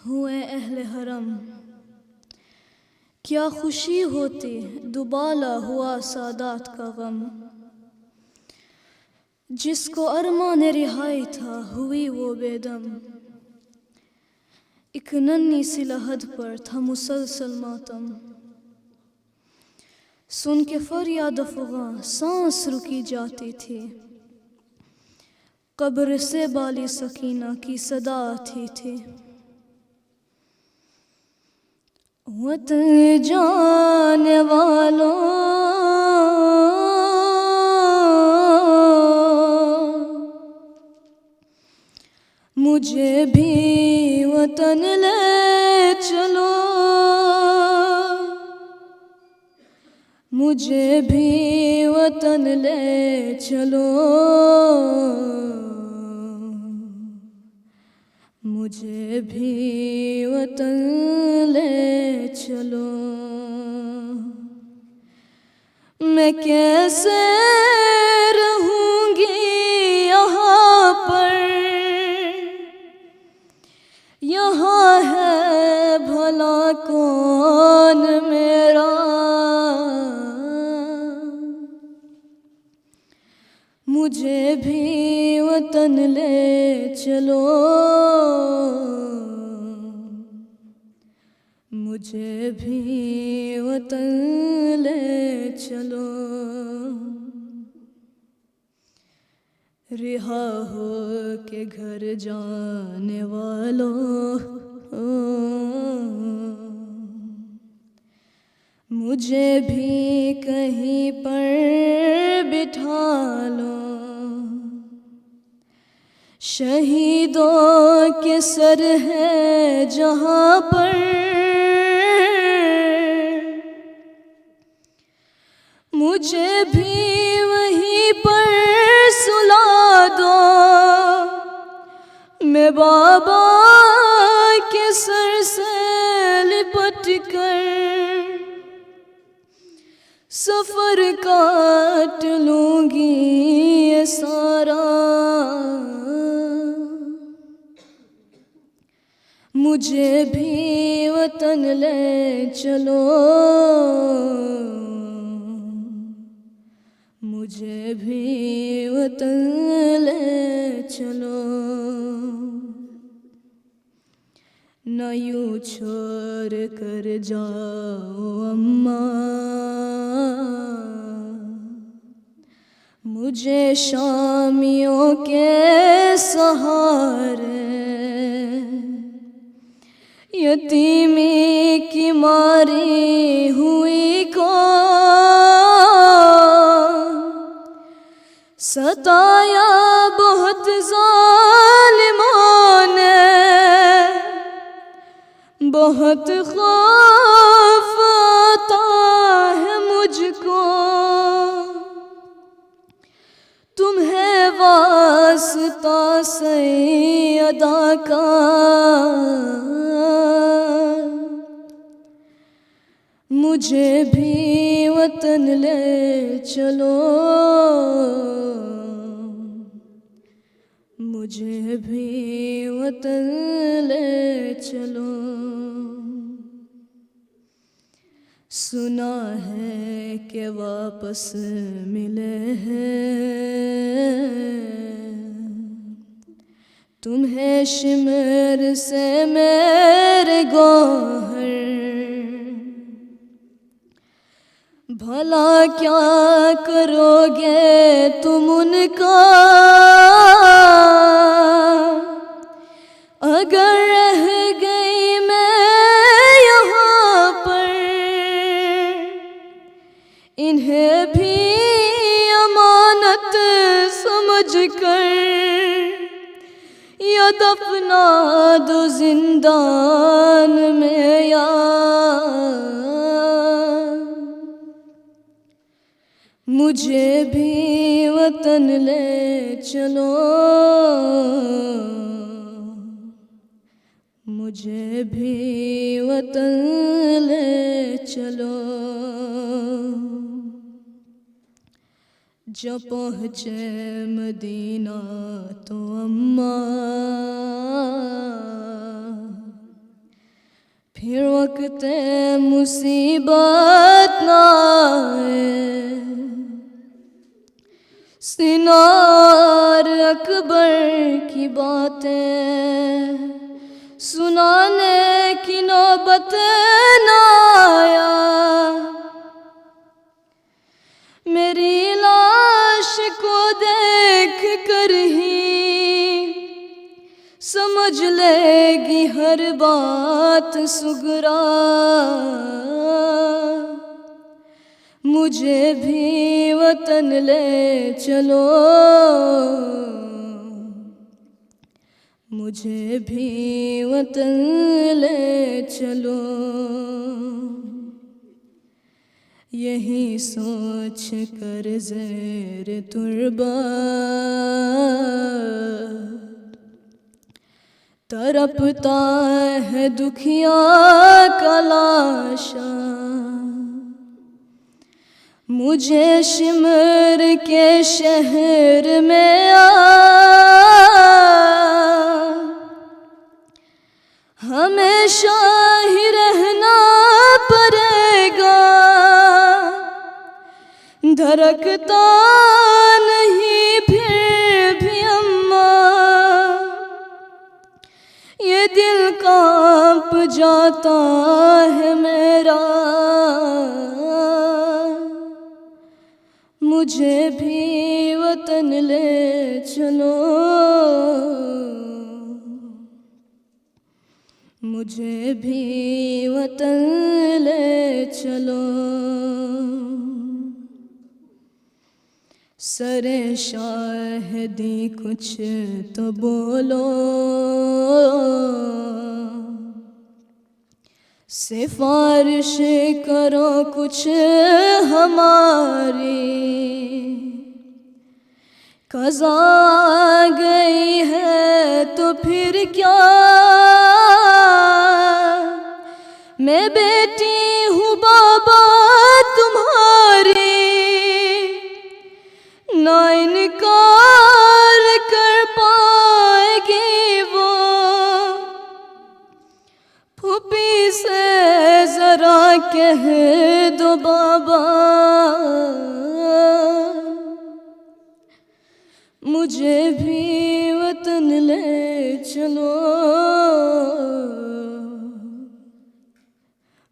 हुए अहले हरम, क्या खुशी होती दुबाला हुआ सादात का गम। जिसको अरमान रिहाई था हुई वो बेदम। एक नन्ही सी लहद पर था मुसलसल मातम। सुन के फरियाद अफ़ग़ां सांस रुकी जाती थी। कब्र से बाली सकीना की सदा आती थी। वतन जाने वालों, मुझे भी वतन ले चलो, मुझे भी वतन ले चलो, मुझे भी वतन ले चलो। मैं कैसे रहूँगी यहाँ पर, यहाँ है भला कौन मेरा। मुझे भी वतन ले चलो, मुझे भी वतन ले चलो। रिहा हो के घर जाने वालों, मुझे भी कहीं पर बिठा लो। शहीदों के सर है जहाँ पर, मुझे भी वहीं पर सुला दो। मैं बाबा के सर से लिपट कर सफर काट लूँगी ये सारा। मुझे भी वतन ले चलो, मुझे भी वतन ले चलो। न यूँ छोड़ कर जाओ अम्मा, मुझे शामियों के सहारे। यतीमी की मारी हुई को सताया बहुत ज़ालिमों ने। बहुत खौफ आता है मुझको, तुम्हें वास्ता सैयदा का। मुझे भी वतन ले चलो, मुझे भी वतन ले चलो। सुना है कि वापस मिले हैं तुम्हें शिमर से मेरे गौहर। भला क्या करोगे तुम उनका, अगर रह गई मैं यहाँ पर। इन्हें भी अमानत समझ कर या दफना दो जिंदान में या। मुझे भी वतन ले चलो, मुझे भी वतन ले चलो। जब पहुँचे मदीना तो अम्मा फिर वक्त मुसीबत ना आए, सिनार अकबर की बातें सुनाने की नौबत ना आया। मेरी लाश को देख कर ही समझ लेगी हर बात सुगरा। मुझे भी वतन ले चलो, मुझे भी वतन ले चलो। यही सोच कर ज़ेर तुर्बत तड़पता है दुखिया का लाशा। मुझे शिमर के शहर में हमेशा ही रहना पड़ेगा। धड़कता नहीं फिर भी अम्मा, ये दिल कांप जाता है मेरा। मुझे भी वतन ले चलो, मुझे भी वतन ले चलो। सरे शाहिदी कुछ तो बोलो, सिफारिश करो कुछ हमारी। क़ज़ा आ गई है तो फिर क्या, मैं बेटी हूँ बाबा तुम्हारी। ना इनकार कर पाएगी वो, फूफी से जरा कह दो बाबा। मुझे भी वतन ले चलो,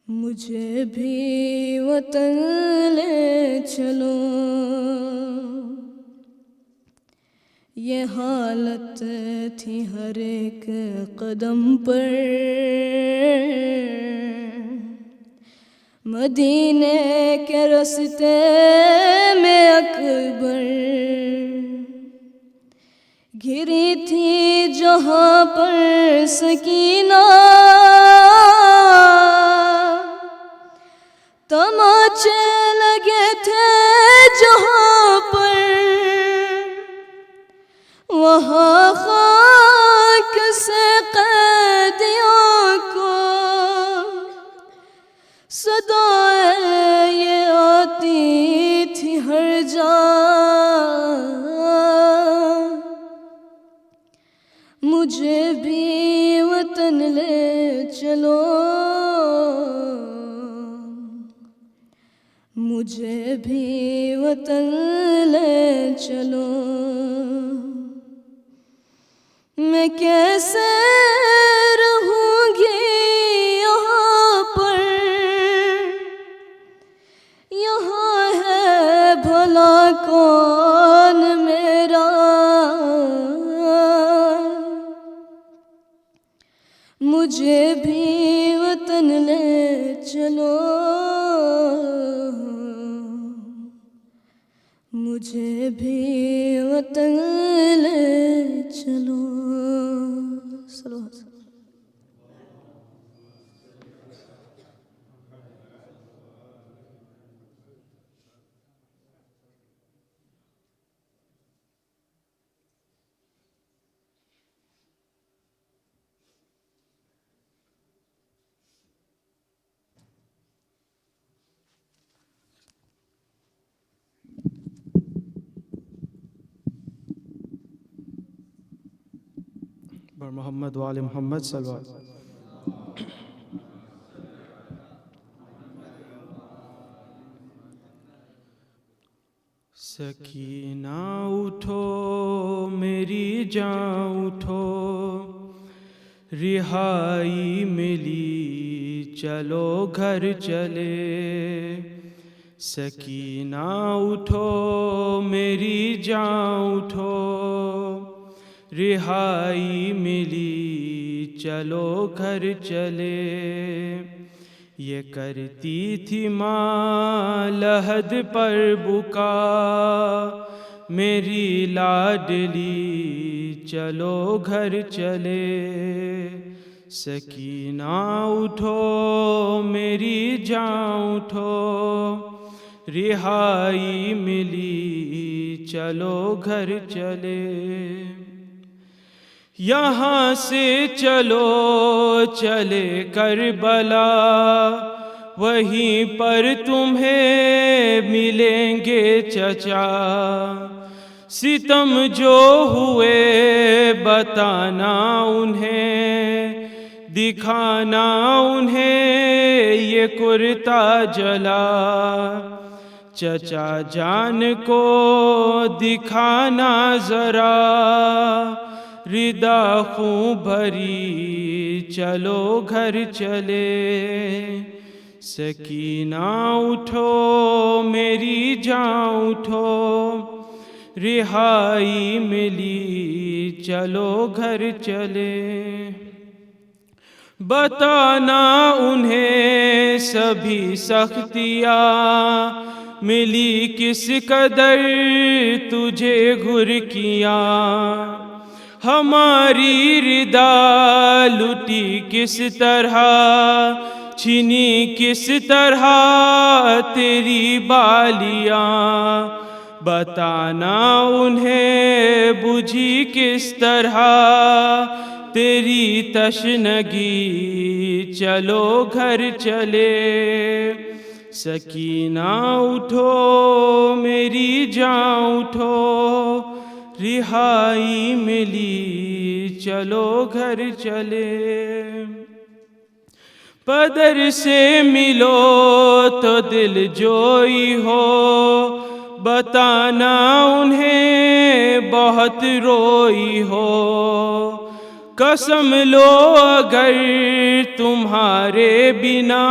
मुझे भी वतन ले चलो। ये हालत थी हर एक कदम पर, मदीने के रास्ते में अकबर। घिरी थी जहाँ पर सकीना, तमाचे लगे थे जहाँ पर। वहाँ खाक से कैदियों को सदाएं ये आती थी हर जा। मुझे भी वतन ले चलो, मुझे भी वतन ले चलो। मैं कैसे रहूँगी यहाँ पर, यहाँ है भला कौन मेरा। मुझे भी वतन ले चलो, मुझे भी वतन ले चलो। बर मोहम्मद वाले मोहम्मद सल्लल्लाहु अलैहि वसल्लम। सकीना उठो मेरी जान उठो, रिहाई मिली चलो घर चले। सकीना उठो मेरी जान उठो, रिहाई मिली चलो घर चले। ये करती थी माँ लहद पर बुका, मेरी लाडली चलो घर चले। सकीना उठो मेरी जान उठो, रिहाई मिली चलो घर चले। यहाँ से चलो चले करबला, वहीं पर तुम्हें मिलेंगे चचा। सितम जो हुए बताना उन्हें, दिखाना उन्हें ये कुर्ता जला। चचा जान को दिखाना जरा, रिदा खूं भरी चलो घर चले। सकीना उठो मेरी जान उठो, रिहाई मिली चलो घर चले। बताना उन्हें सभी सख्तियाँ मिली किस कदर तुझे घुरकियाँ। हमारी रिदा लुटी किस तरह, छिनी किस तरह तेरी बालियाँ। बताना उन्हें बुझी किस तरह तेरी तशनगी चलो घर चले। सकीना उठो मेरी जान उठो, रिहाई मिली चलो घर चले। पदर से मिलो तो दिल जोई हो, बताना उन्हें बहुत रोई हो। कसम लो अगर तुम्हारे बिना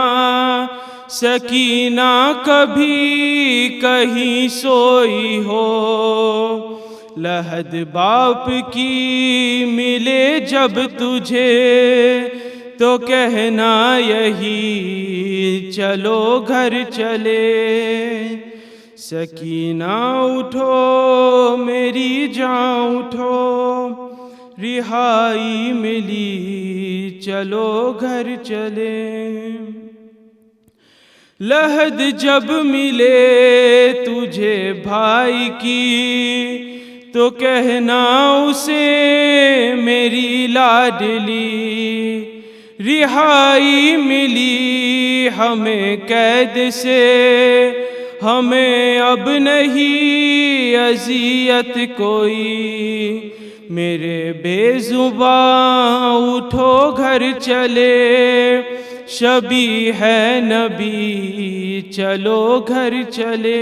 सकीना कभी कहीं सोई हो। लहद बाप की मिले जब तुझे तो कहना यही चलो घर चले। सकीना उठो मेरी जान उठो, रिहाई मिली चलो घर चले। लहद जब मिले तुझे भाई की तो कहना उसे मेरी लाडली। रिहाई मिली हमें कैद से, हमें अब नहीं अज़ियत कोई। मेरे बेज़ुबां उठो घर चले, शबी है नबी चलो घर चले।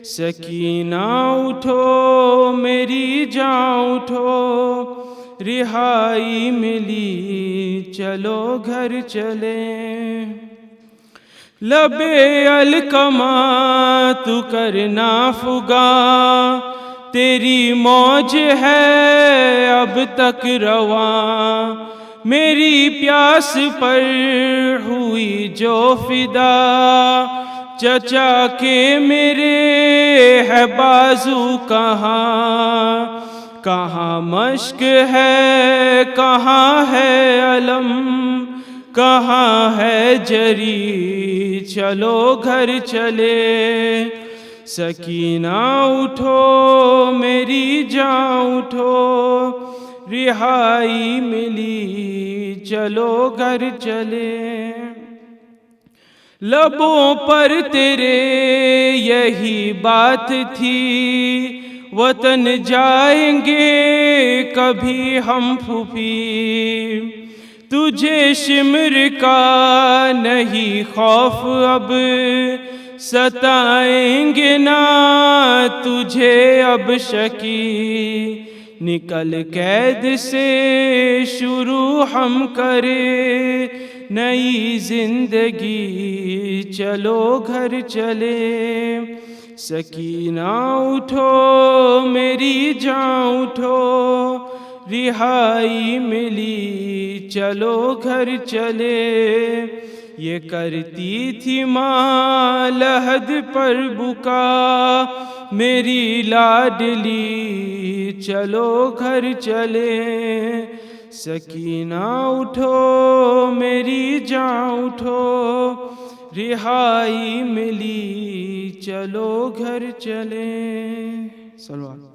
सकीना उठो मेरी जान उठो, रिहाई मिली चलो घर चले। लबे अलकमा तू करना फुगा, तेरी मौज है अब तक रवा। मेरी प्यास पर हुई जो फिदा, चचा के मेरे है बाजू कहाँ। कहाँ मश्क है कहाँ है अलम, कहाँ है जरी चलो घर चले। सकीना उठो मेरी जान उठो, रिहाई मिली चलो घर चले। लबों पर तेरे यही बात थी, वतन जाएंगे कभी हम फूफी। तुझे शिमर का नहीं खौफ अब, सताएंगे ना तुझे अब शकी, निकल कैद से शुरू हम करे नई जिंदगी, चलो घर चले। सकीना उठो मेरी जान उठो, रिहाई मिली चलो घर चले। ये करती थी माँ लहद पर बुका मेरी लाडली, चलो घर चले। सकीना उठो मेरी जान उठो, रिहाई मिली चलो घर चले। सलवात।